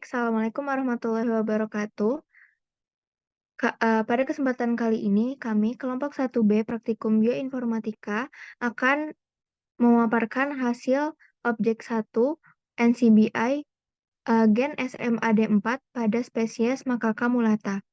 Assalamualaikum warahmatullahi wabarakatuh. Pada kesempatan kali ini, kami kelompok 1B Praktikum Bioinformatika akan memaparkan hasil objek 1 NCBI gen SMAD4 pada spesies Macaca mulata.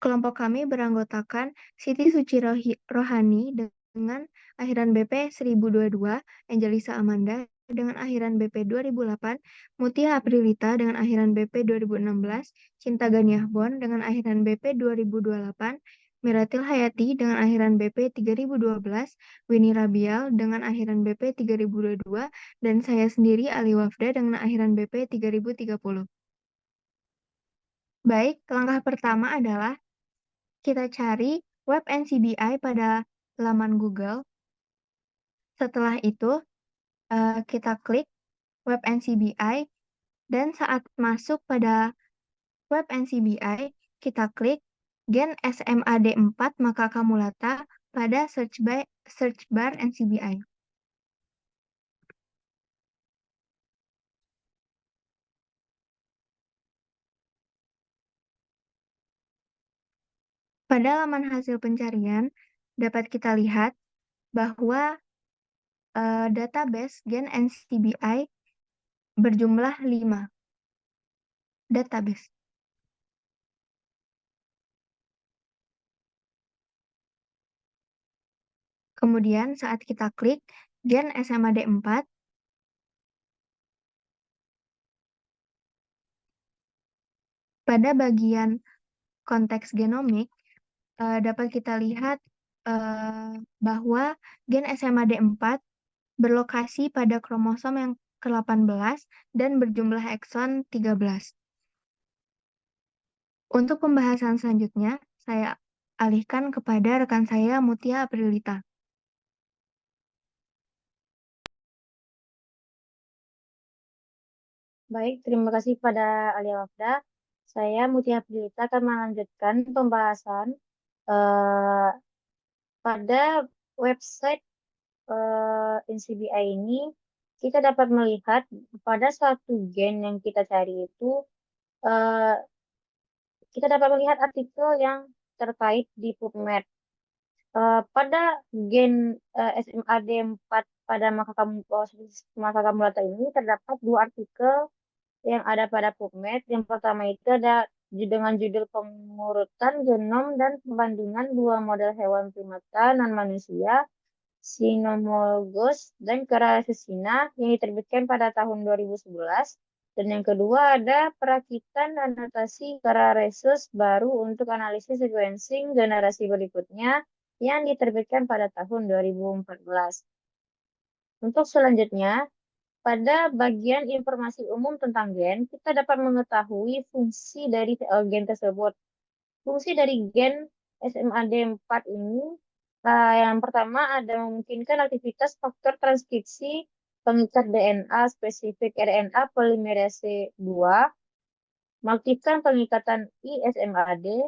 Kelompok kami beranggotakan Siti Suci Rohani dengan akhiran BP 1022, Angelisa Amanda dengan akhiran BP 2008, Mutia Aprilita dengan akhiran BP 2016, Cinta Ganiah Bon dengan akhiran BP 2028, Miratil Hayati dengan akhiran BP 3012, Winnie Rabial dengan akhiran BP 3022, dan saya sendiri Ali Wafda dengan akhiran BP 3030. Baik, langkah pertama adalah kita cari web NCBI pada laman Google. Setelah itu, kita klik web NCBI, dan saat masuk pada web NCBI, kita klik gen SMAD4 Macaca mulata pada search bar NCBI. Pada laman hasil pencarian, dapat kita lihat bahwa database gen NCBI berjumlah 5 database. Kemudian saat kita klik gen SMAD4, pada bagian konteks genomik, dapat kita lihat bahwa gen SMAD4 berlokasi pada kromosom yang ke-18 dan berjumlah ekson 13. Untuk pembahasan selanjutnya, saya alihkan kepada rekan saya Mutia Aprilita. Baik, terima kasih pada Alia Wafda. Saya Mutia Aprilita akan melanjutkan pembahasan eh, pada website NCBI ini. Kita dapat melihat pada suatu gen yang kita cari itu, eh, kita dapat melihat artikel yang terkait di PubMed. Pada gen SMAD4 pada Macaca mulata ini terdapat 2 artikel yang ada pada PubMed. Yang pertama itu ada dengan judul pengurutan genom dan perbandingan 2 model hewan primata non-manusia, Cynomolgus dan Carassina, yang diterbitkan pada tahun 2011. Dan yang kedua ada perakitan anotasi Cararesus baru untuk analisis sequencing generasi berikutnya yang diterbitkan pada tahun 2014. Untuk selanjutnya, pada bagian informasi umum tentang gen, kita dapat mengetahui fungsi dari gen tersebut. Fungsi dari gen SMAD4 ini, yang pertama ada memungkinkan aktivitas faktor transkripsi pengikat DNA spesifik RNA polimerase 2, mengaktifkan pengikatan ISMAD,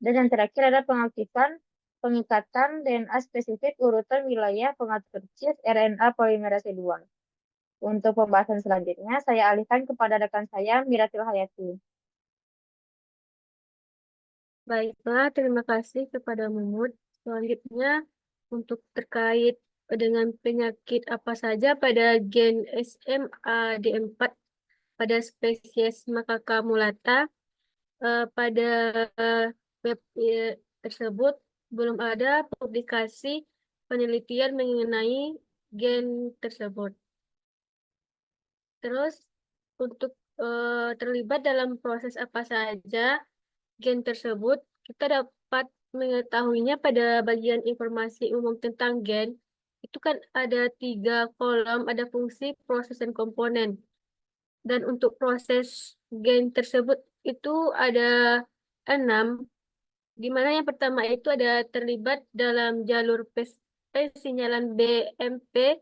dan yang terakhir ada pengaktifan pengikatan DNA spesifik urutan wilayah pengatur CIS RNA polimerase 2. Untuk pembahasan selanjutnya, saya alihkan kepada rekan saya, Miratil Hayati. Baiklah, terima kasih kepada Mumut. Selanjutnya, untuk terkait dengan penyakit apa saja pada gen SMAD4 pada spesies Macaca mulata, pada web tersebut belum ada publikasi penelitian mengenai gen tersebut. Terus, untuk terlibat dalam proses apa saja gen tersebut, kita dapat mengetahuinya pada bagian informasi umum tentang gen. Itu kan ada 3 kolom, ada fungsi, proses, dan komponen. Dan untuk proses gen tersebut itu ada 6, di mana yang pertama itu ada terlibat dalam jalur sinyalan BMP,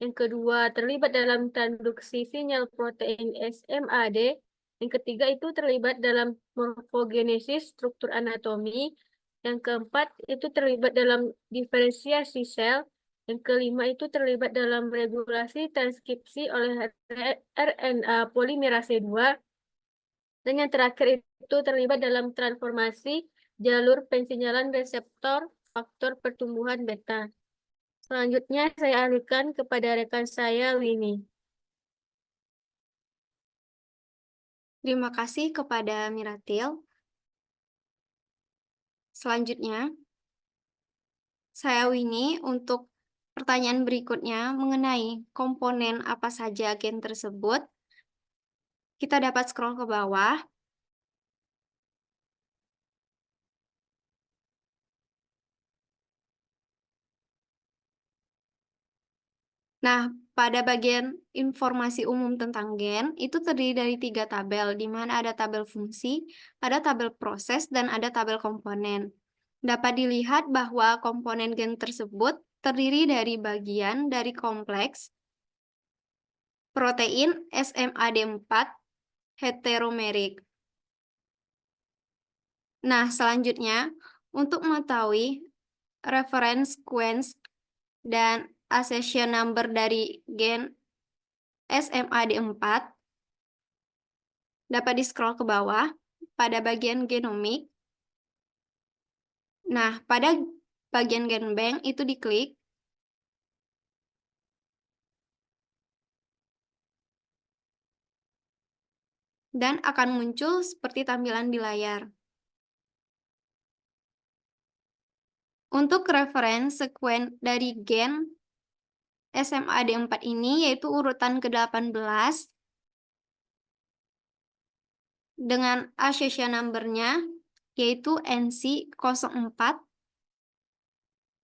yang kedua terlibat dalam transduksi sinyal protein SMAD, yang ketiga itu terlibat dalam morfogenesis struktur anatomi, yang keempat itu terlibat dalam diferensiasi sel, Yang kelima itu terlibat dalam regulasi transkripsi oleh RNA polimerase 2. Dan yang terakhir itu terlibat dalam transformasi jalur pensinyalan reseptor faktor pertumbuhan beta. Selanjutnya saya alihkan kepada rekan saya, Winnie. Terima kasih kepada Miratil. Selanjutnya, saya Winnie untuk pertanyaan berikutnya mengenai komponen apa saja gen tersebut. Kita dapat scroll ke bawah. Nah, pada bagian informasi umum tentang gen, itu terdiri dari 3 tabel, di mana ada tabel fungsi, ada tabel proses, dan ada tabel komponen. Dapat dilihat bahwa komponen gen tersebut terdiri dari bagian dari kompleks protein SMAD4 heteromerik. Nah, selanjutnya, untuk mengetahui reference sequence dan accession number dari gen SMAD4, dapat di-scroll ke bawah pada bagian genomik. Nah, pada bagian genbank itu diklik. Dan akan muncul seperti tampilan di layar. Untuk referensi sekuen dari gen SMAD4 ini yaitu urutan ke-18 dengan accession number-nya yaitu NC04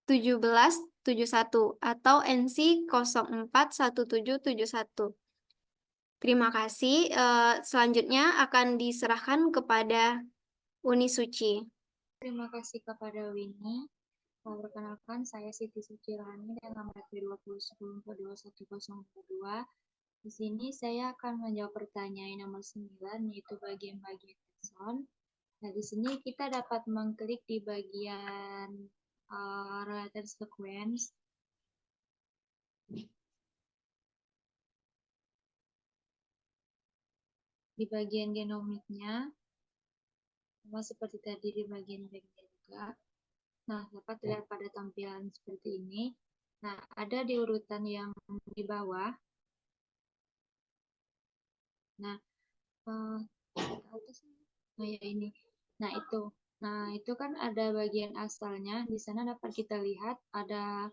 1771 atau NC041771. Terima kasih. Selanjutnya akan diserahkan kepada Uni Suci. Terima kasih kepada Winnie. Perkenalkan, saya Siti Suci Rani dengan nomor 2010421042. Di sini saya akan menjawab pertanyaan nomor 9, yaitu bagian-bagian exon. Nah, di sini kita dapat mengklik di bagian related sequence. Di bagian genomiknya, sama seperti tadi di bagian backnya juga. Nah, dapat dilihat pada tampilan seperti ini. Nah, ada di urutan yang di bawah. Nah, ya ini. Nah, itu. Nah, itu kan ada bagian asalnya. Di sana dapat kita lihat ada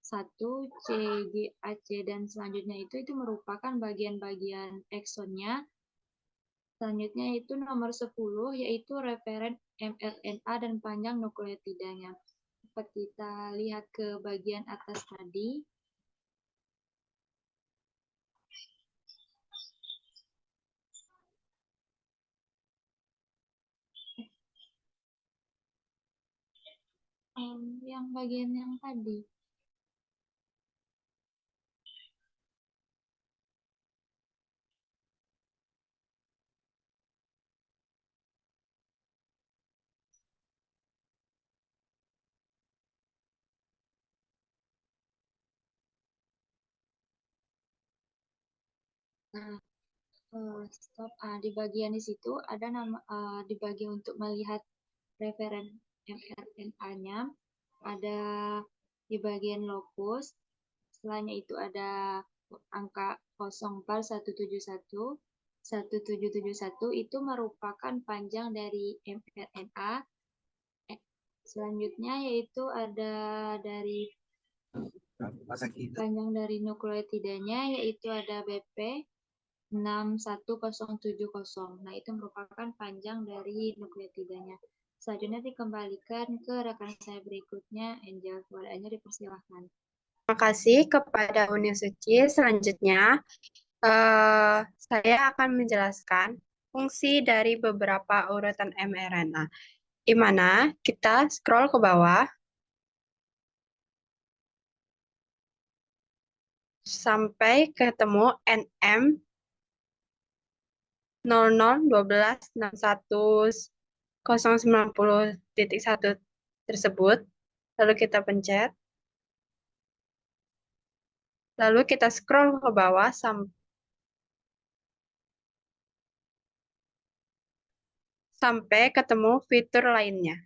1, C, G, A, C, dan selanjutnya itu merupakan bagian-bagian eksonnya. Selanjutnya itu nomor 10, yaitu referen mRNA dan panjang nukleotidanya. Dapat kita lihat ke bagian atas tadi. Yang bagian yang tadi. Nah, stop. Di bagian di situ ada nama di bagian untuk melihat referen mRNA-nya ada di bagian locus. Setelahnya itu ada angka 04171. 1771 itu merupakan panjang dari mRNA. Selanjutnya yaitu ada dari panjang dari nukleotidanya yaitu ada BP 61070. Nah, itu merupakan panjang dari nukleotidanya. Selanjutnya dikembalikan ke rekan saya berikutnya, Angel. Kepada dipersilahkan. Terima kasih kepada Uni Suci. Selanjutnya, saya akan menjelaskan fungsi dari beberapa urutan mRNA, di mana kita scroll ke bawah sampai ketemu NM 001261.090.1 tersebut. Lalu kita pencet. Lalu kita scroll ke bawah sampai ketemu fitur lainnya,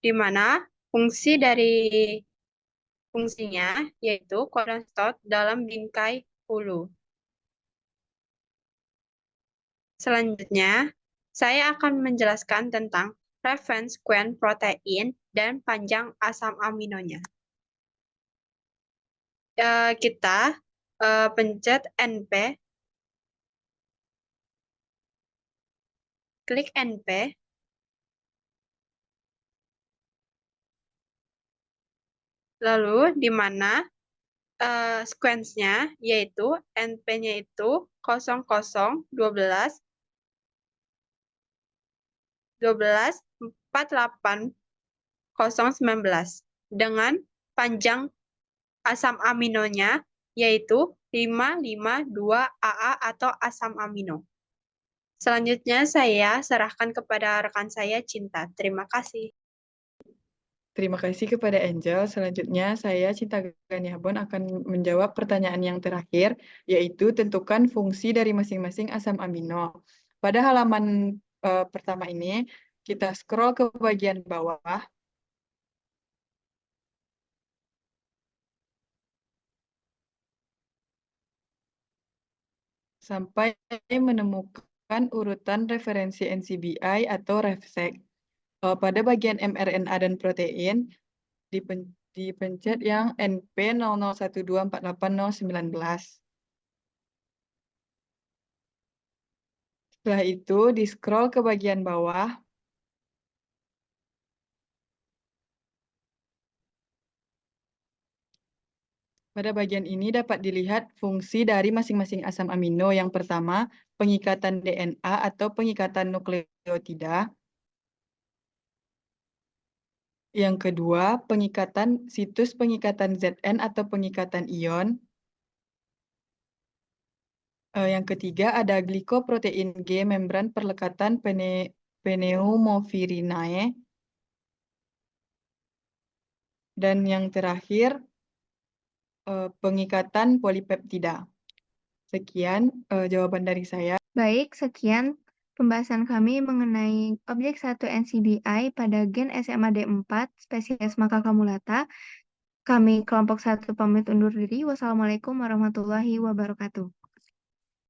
di mana fungsinya yaitu cornerstone dalam bingkai hulu. Selanjutnya, saya akan menjelaskan tentang reference sequence protein dan panjang asam aminonya. Kita pencet NP, klik NP, lalu di mana sequence-nya yaitu NP-nya itu 0012 12 48 019 dengan panjang asam aminonya yaitu 552AA atau asam amino. Selanjutnya saya serahkan kepada rekan saya Cinta. Terima kasih. Terima kasih kepada Angel. Selanjutnya saya Cinta Ganiabon akan menjawab pertanyaan yang terakhir, yaitu tentukan fungsi dari masing-masing asam amino. Pada halaman pertama ini, kita scroll ke bagian bawah. Sampai menemukan urutan referensi NCBI atau RefSeq. Pada bagian mRNA dan protein, dipencet yang NP 0012488019. Setelah itu, di-scroll ke bagian bawah. Pada bagian ini dapat dilihat fungsi dari masing-masing asam amino. Yang pertama, pengikatan DNA atau pengikatan nukleotida. Yang kedua, situs pengikatan ZN atau pengikatan ion. Yang ketiga, ada glikoprotein G membran perlekatan pneumovirinae. Dan yang terakhir, pengikatan polipeptida. Sekian jawaban dari saya. Baik, sekian pembahasan kami mengenai objek 1 NCBI pada gen SMAD4 spesies Macaca mulata. Kami kelompok 1 pamit undur diri. Wassalamualaikum warahmatullahi wabarakatuh.